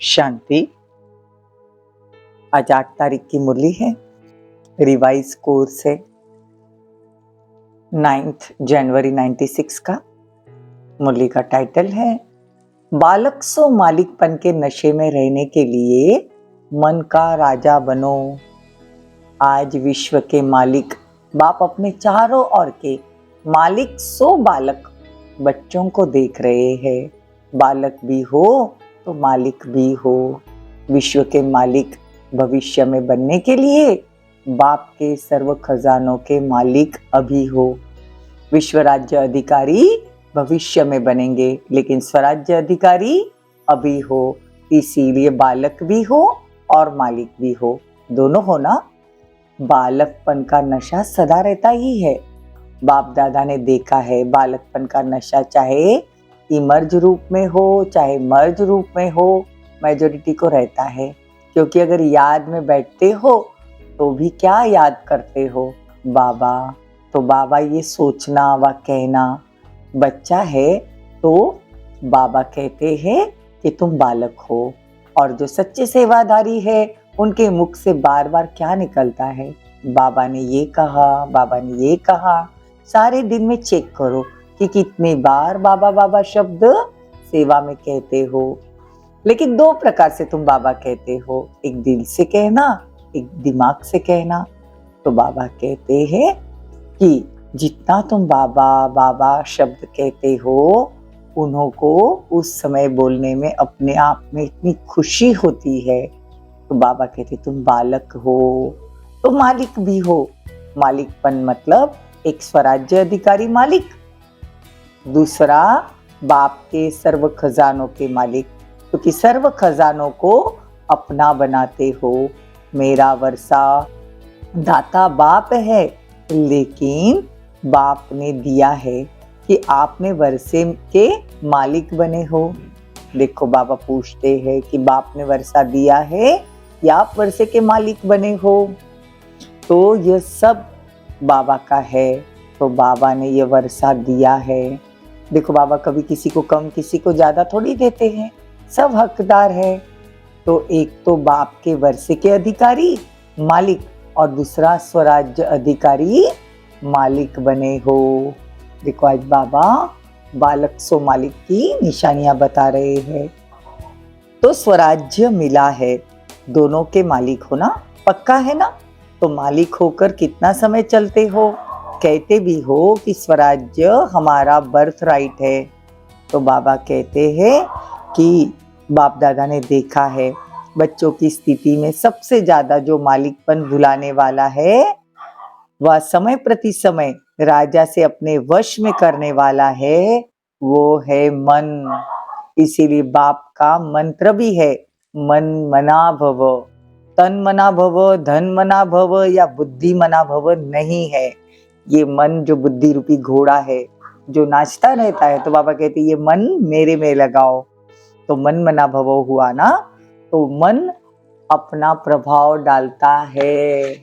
शांति। आज 8 तारीख की मुरली है। रिवाइज कोर्स है 9 जनवरी 96 का। मुरली का टाइटल है बालक सो मालिकपन के नशे में रहने के लिए मन का राजा बनो। आज विश्व के मालिक बाप अपने चारों ओर के मालिक सो बालक बच्चों को देख रहे हैं। बालक भी हो तो मालिक भी हो। विश्व के मालिक भविष्य में बनने के लिए बाप के सर्व खजानों के मालिक अभी हो। विश्व राज्य अधिकारी भविष्य में बनेंगे, लेकिन स्वराज्य अधिकारी अभी हो। इसीलिए बालक भी हो और मालिक भी हो, दोनों हो ना। बालकपन का नशा सदा रहता ही है। बाप दादा ने देखा है बालकपन का नशा चाहे इमर्ज रूप में हो चाहे मर्ज रूप में हो, मेजोरिटी को रहता है। क्योंकि अगर याद में बैठते हो तो भी क्या याद करते हो? बाबा। तो बाबा ये सोचना व कहना, बच्चा है तो बाबा कहते हैं कि तुम बालक हो। और जो सच्चे सेवादारी है उनके मुख से बार बार क्या निकलता है? बाबा ने ये कहा, बाबा ने ये कहा। सारे दिन में चेक करो कि कितनी बार बाबा बाबा शब्द सेवा में कहते हो। लेकिन 2 प्रकार से तुम बाबा कहते हो, एक दिल से कहना, एक दिमाग से कहना। तो बाबा कहते हैं कि जितना तुम बाबा बाबा शब्द कहते हो, उन्हों को उस समय बोलने में अपने आप में इतनी खुशी होती है। तो बाबा कहते तुम बालक हो तो मालिक भी हो। मालिकपन मतलब एक स्वराज्य अधिकारी मालिक, दूसरा बाप के सर्व खजानों के मालिक। क्योंकि सर्व खजानों को अपना बनाते हो। मेरा वर्षा दाता बाप है, लेकिन बाप ने दिया है कि आपने वर्षे के मालिक बने हो। देखो बाबा पूछते हैं कि बाप ने वर्षा दिया है या आप वर्षे के मालिक बने हो? तो यह सब बाबा का है। तो बाबा ने ये वर्षा दिया है। देखो बाबा कभी किसी को कम किसी को ज्यादा थोड़ी देते हैं, सब हकदार है। तो एक तो बाप के वर्षे के अधिकारी मालिक और दूसरा स्वराज्य अधिकारी मालिक बने हो। देखो आज बाबा बालक सो मालिक की निशानियां बता रहे हैं। तो स्वराज्य मिला है, दोनों के मालिक हो ना, पक्का है ना। तो मालिक होकर कितना समय चलते हो? कहते भी हो कि स्वराज्य हमारा बर्थ राइट है। तो बाबा कहते हैं कि बाप दादा ने देखा है बच्चों की स्थिति में सबसे ज्यादा जो मालिकपन भुलाने वाला है वह समय प्रति समय राजा से अपने वश में करने वाला है, वो है मन। इसीलिए बाप का मंत्र भी है मन मना भव। तन मना भव, धन मना भव या बुद्धि मना भव नहीं है। ये मन जो बुद्धि रूपी घोड़ा है जो नाचता रहता है, तो बाबा कहते ये मन मेरे में लगाओ। तो मन मना भव हुआ ना। तो मन अपना प्रभाव डालता है।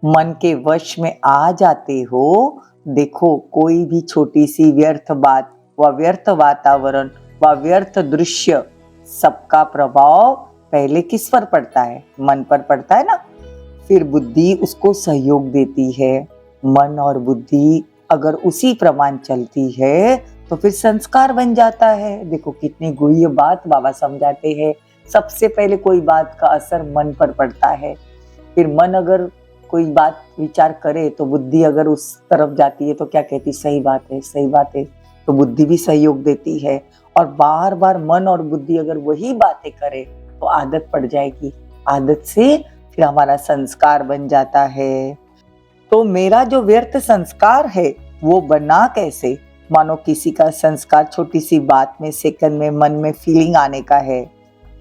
मन के वश में आ जाते हो। देखो कोई भी छोटी सी व्यर्थ बात व व्यर्थ वातावरण व व्यर्थ दृश्य, सबका प्रभाव पहले किस पर पड़ता है? मन पर पड़ता है ना। फिर बुद्धि उसको सहयोग देती है। मन और बुद्धि अगर उसी प्रमाण चलती है तो फिर संस्कार बन जाता है। देखो कितनी गुह्य बात बाबा समझाते हैं। सबसे पहले कोई बात का असर मन पर पड़ता है। फिर मन अगर कोई बात विचार करे तो बुद्धि अगर उस तरफ जाती है तो क्या कहती? सही बात है, सही बात है। तो बुद्धि भी सहयोग देती है। और बार बार मन और बुद्धि अगर वही बातें करे तो आदत पड़ जाएगी। आदत से फिर हमारा संस्कार बन जाता है। तो मेरा जो व्यर्थ संस्कार है वो बना कैसे? मानो किसी का संस्कार छोटी सी बात में, सेकंड में मन में फीलिंग आने का है,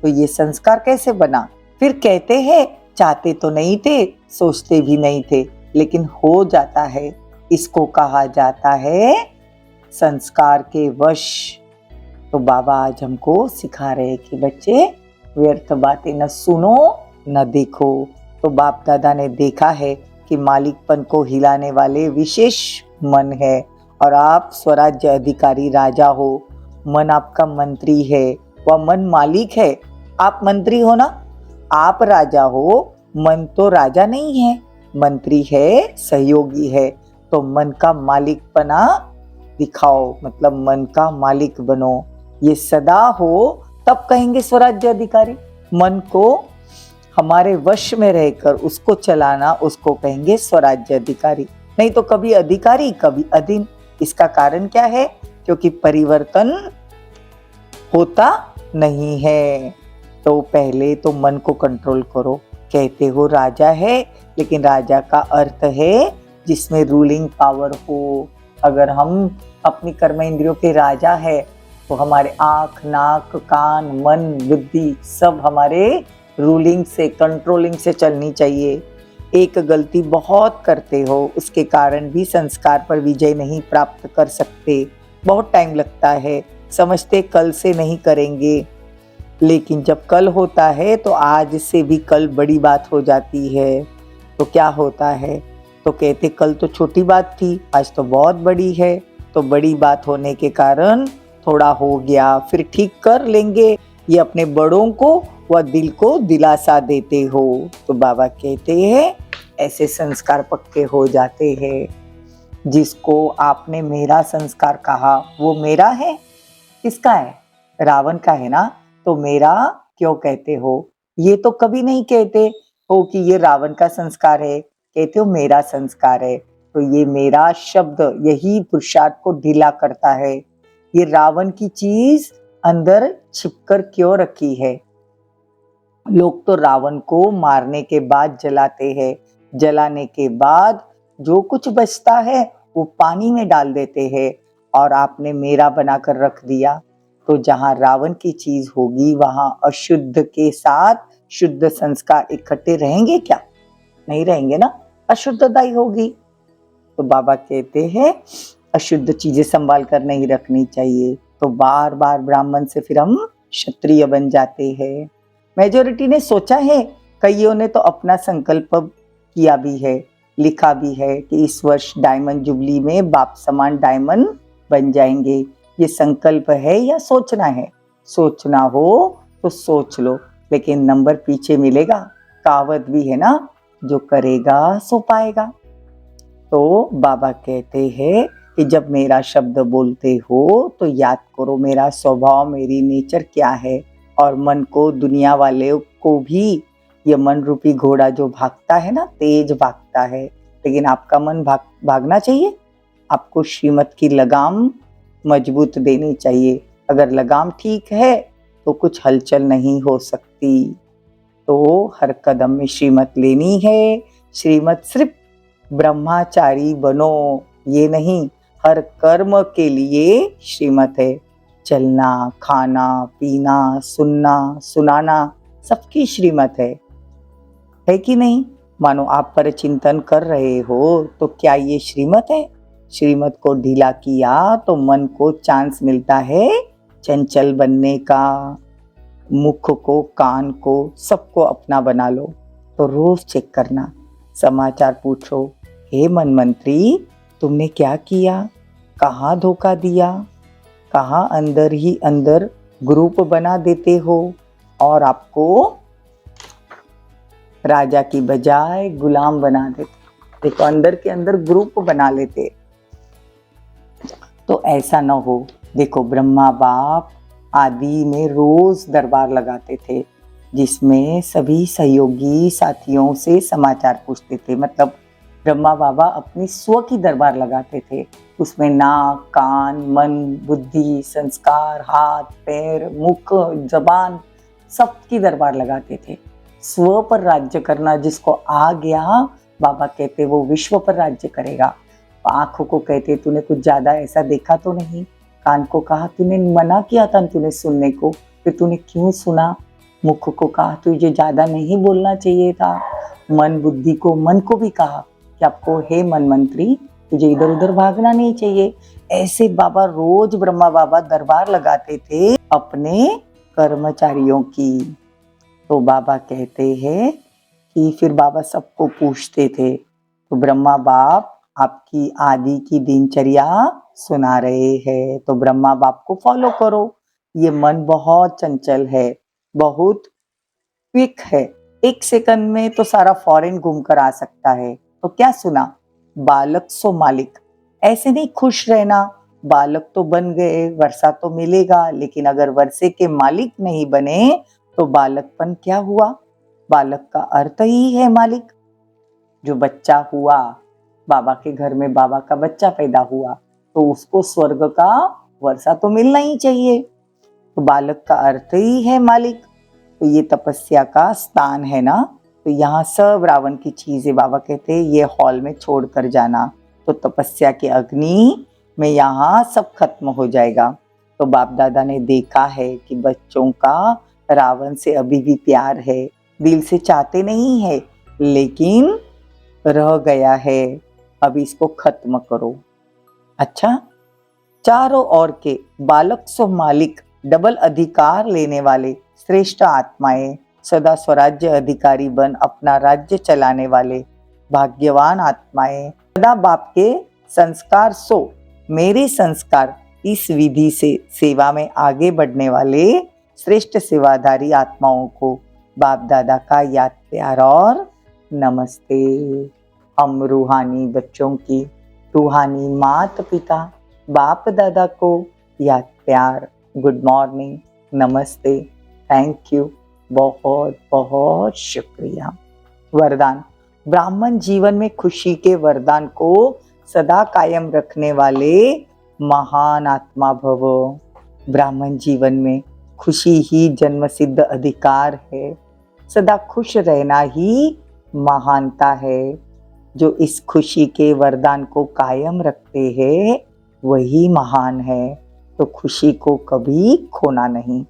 तो ये संस्कार कैसे बना? फिर कहते हैं चाहते तो नहीं थे, सोचते भी नहीं थे, लेकिन हो जाता है। इसको कहा जाता है संस्कार के वश। तो बाबा आज हमको सिखा रहे हैं कि बच्चे व्यर्थ बातें न सुनो न देखो। तो बाप दादा ने देखा है कि मालिकपन को हिलाने वाले विशेष मन है और आप स्वराज्य अधिकारी राजा हो। मन आपका मंत्री है, वह मन मालिक है, आप मंत्री हो ना, आप राजा हो, मन तो राजा नहीं है, मंत्री है, सहयोगी है। तो मन का मालिकपना दिखाओ, मतलब मन का मालिक बनो। ये सदा हो तब कहेंगे स्वराज्य अधिकारी। मन को हमारे वश में रहकर उसको चलाना, उसको कहेंगे स्वराज्य अधिकारी। नहीं तो कभी अधिकारी कभी अधीन। इसका कारण क्या है? क्योंकि परिवर्तन होता नहीं है। तो पहले तो मन को कंट्रोल करो। कहते हो राजा है, लेकिन राजा का अर्थ है जिसमें रूलिंग पावर हो। अगर हम अपनी कर्म इंद्रियों के राजा है तो हमारे आंख, नाक, कान, मन, बुद्धि सब हमारे रूलिंग से, कंट्रोलिंग से चलनी चाहिए। एक गलती बहुत करते हो, उसके कारण भी संस्कार पर विजय नहीं प्राप्त कर सकते। बहुत टाइम लगता है, समझते कल से नहीं करेंगे, लेकिन जब कल होता है तो आज से भी कल बड़ी बात हो जाती है। तो क्या होता है? तो कहते कल तो छोटी बात थी, आज तो बहुत बड़ी है। तो बड़ी बात होने के कारण थोड़ा हो गया, फिर ठीक कर लेंगे। ये अपने बड़ों को व दिल को दिलासा देते हो। तो बाबा कहते हैं ऐसे संस्कार पक्के हो जाते हैं। जिसको आपने मेरा संस्कार कहा वो मेरा है। किसका है? रावण का है ना। तो मेरा क्यों कहते हो? ये तो कभी नहीं कहते हो कि ये रावण का संस्कार है, कहते हो मेरा संस्कार है। तो ये मेरा शब्द यही पुरुषार्थ को ढीला करता है। ये रावण की चीज अंदर छिपकर क्यों रखी है? लोग तो रावण को मारने के बाद जलाते हैं, जलाने के बाद जो कुछ बचता है वो पानी में डाल देते हैं, और आपने मेरा बनाकर रख दिया। तो जहाँ रावण की चीज होगी वहां अशुद्ध के साथ शुद्ध संस्कार इकट्ठे रहेंगे क्या? नहीं रहेंगे ना, अशुद्धता होगी। तो बाबा कहते हैं अशुद्ध चीजें संभाल कर नहीं रखनी चाहिए। तो बार बार ब्राह्मण से फिर हम क्षत्रिय बन जाते हैं। मेजोरिटी ने सोचा है, कईयों ने तो अपना संकल्प किया भी है, लिखा भी है कि इस वर्ष डायमंड जुबली में बाप समान डायमंड बन जाएंगे। ये संकल्प है या सोचना है? सोचना हो तो सोच लो, लेकिन नंबर पीछे मिलेगा। कहावत भी है ना, जो करेगा सो पाएगा। तो बाबा कहते हैं कि जब मेरा शब्द बोलते हो तो याद करो मेरा स्वभाव, मेरी नेचर क्या है। और मन को, दुनिया वाले को भी ये मन रूपी घोड़ा जो भागता है ना, तेज भागता है, लेकिन आपका मन भागना चाहिए। आपको श्रीमत की लगाम मजबूत देनी चाहिए। अगर लगाम ठीक है तो कुछ हलचल नहीं हो सकती। तो हर कदम में श्रीमत लेनी है। श्रीमत सिर्फ ब्रह्मचारी बनो ये नहीं, हर कर्म के लिए श्रीमत है। चलना, खाना, पीना, सुनना, सुनाना, सबकी श्रीमत है कि नहीं? मानो आप पर चिंतन कर रहे हो तो क्या ये श्रीमत है? श्रीमत को ढीला किया तो मन को चांस मिलता है चंचल बनने का। मुख को, कान को, सबको अपना बना लो। तो रोज चेक करना, समाचार पूछो, हे मन मंत्री तुमने क्या किया, कहाँ धोखा दिया, कहाँ अंदर ही अंदर ग्रुप बना देते हो और आपको राजा की बजाय गुलाम बना देते। देखो अंदर के अंदर ग्रुप बना लेते, तो ऐसा न हो। देखो ब्रह्मा बाप आदि में रोज दरबार लगाते थे, जिसमें सभी सहयोगी साथियों से समाचार पूछते थे। मतलब ब्रह्मा बाबा अपनी स्व की दरबार लगाते थे। उसमें नाक, कान, मन, बुद्धि, संस्कार, हाथ, पैर, मुख, जबान, सबकी दरबार लगाते थे। स्व पर राज्य करना जिसको आ गया, बाबा कहते वो विश्व पर राज्य करेगा। आंखों को कहते तूने कुछ ज्यादा ऐसा देखा तो नहीं। कान को कहा तूने मना किया था तूने सुनने को, फिर तूने क्यों सुना। मुख को कहा तुझे ज्यादा नहीं बोलना चाहिए था। मन बुद्धि को, मन को भी कहा कि आपको हे मन मंत्री तुझे इधर उधर भागना नहीं चाहिए। ऐसे बाबा रोज ब्रह्मा बाबा दरबार लगाते थे अपने कर्मचारियों की। तो बाबा कहते हैं कि फिर बाबा सबको पूछते थे। तो ब्रह्मा बाप आपकी आदि की दिनचर्या सुना रहे हैं, तो ब्रह्मा बाप को फॉलो करो। ये मन बहुत चंचल है, बहुत क्विक है। 1 सेकंड में तो सारा फॉरेन घूम कर आ सकता है। तो क्या सुना? बालक सो मालिक। ऐसे नहीं खुश रहना, बालक तो बन गए, वर्षा तो मिलेगा, लेकिन अगर वर्षे के मालिक नहीं बने तो बालकपन क्या हुआ? बालक का अर्थ ही है मालिक। जो बच्चा हुआ, बाबा के घर में बाबा का बच्चा पैदा हुआ, तो उसको स्वर्ग का वर्षा तो मिलना ही चाहिए। तो बालक का अर्थ ही है मालिक। तो ये तपस्या का स्थान है ना, तो यहाँ सब रावण की चीजें बाबा कहते हैं ये हॉल में छोड़ कर जाना। तो तपस्या के अग्नि में यहाँ सब खत्म हो जाएगा। तो बाप दादा ने देखा है कि बच्चों का रावण से अभी भी प्यार है, दिल से चाहते नहीं है, लेकिन रह गया है, अब इसको खत्म करो। अच्छा, चारों ओर के बालक सो मालिक, डबल अधिकार लेने वाले श्रेष्ठ आत्माएं, सदा स्वराज्य अधिकारी बन अपना राज्य चलाने वाले भाग्यवान आत्माएं, सदा बाप के संस्कार सो मेरे संस्कार, इस विधि से सेवा में आगे बढ़ने वाले श्रेष्ठ सेवाधारी आत्माओं को बाप दादा का याद प्यार और नमस्ते। हम रूहानी बच्चों की, रूहानी माता पिता बाप दादा को याद प्यार, गुड मॉर्निंग, नमस्ते, थैंक यू, बहुत बहुत शुक्रिया। वरदान। ब्राह्मण जीवन में खुशी के वरदान को सदा कायम रखने वाले महान आत्मा भव। ब्राह्मण जीवन में खुशी ही जन्म सिद्ध अधिकार है। सदा खुश रहना ही महानता है। जो इस खुशी के वरदान को कायम रखते हैं वही महान है। तो खुशी को कभी खोना नहीं।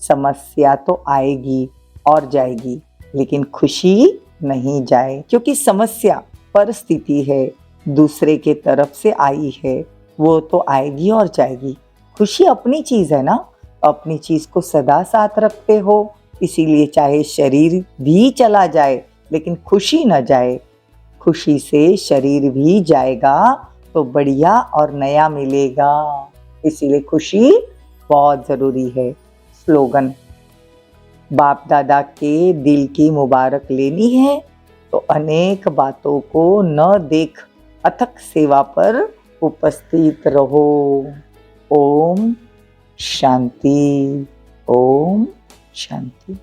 समस्या तो आएगी और जाएगी, लेकिन खुशी नहीं जाए, क्योंकि समस्या परिस्थिति है, दूसरे के तरफ से आई है, वो तो आएगी और जाएगी। खुशी अपनी चीज है ना, अपनी चीज को सदा साथ रखते हो, इसीलिए चाहे शरीर भी चला जाए लेकिन खुशी न जाए। खुशी से शरीर भी जाएगा तो बढ़िया और नया मिलेगा, इसीलिए खुशी बहुत जरूरी है। स्लोगन। बाप दादा के दिल की मुबारक लेनी है तो अनेक बातों को न देख अथक सेवा पर उपस्थित रहो। ओम शांति, ओम शांति।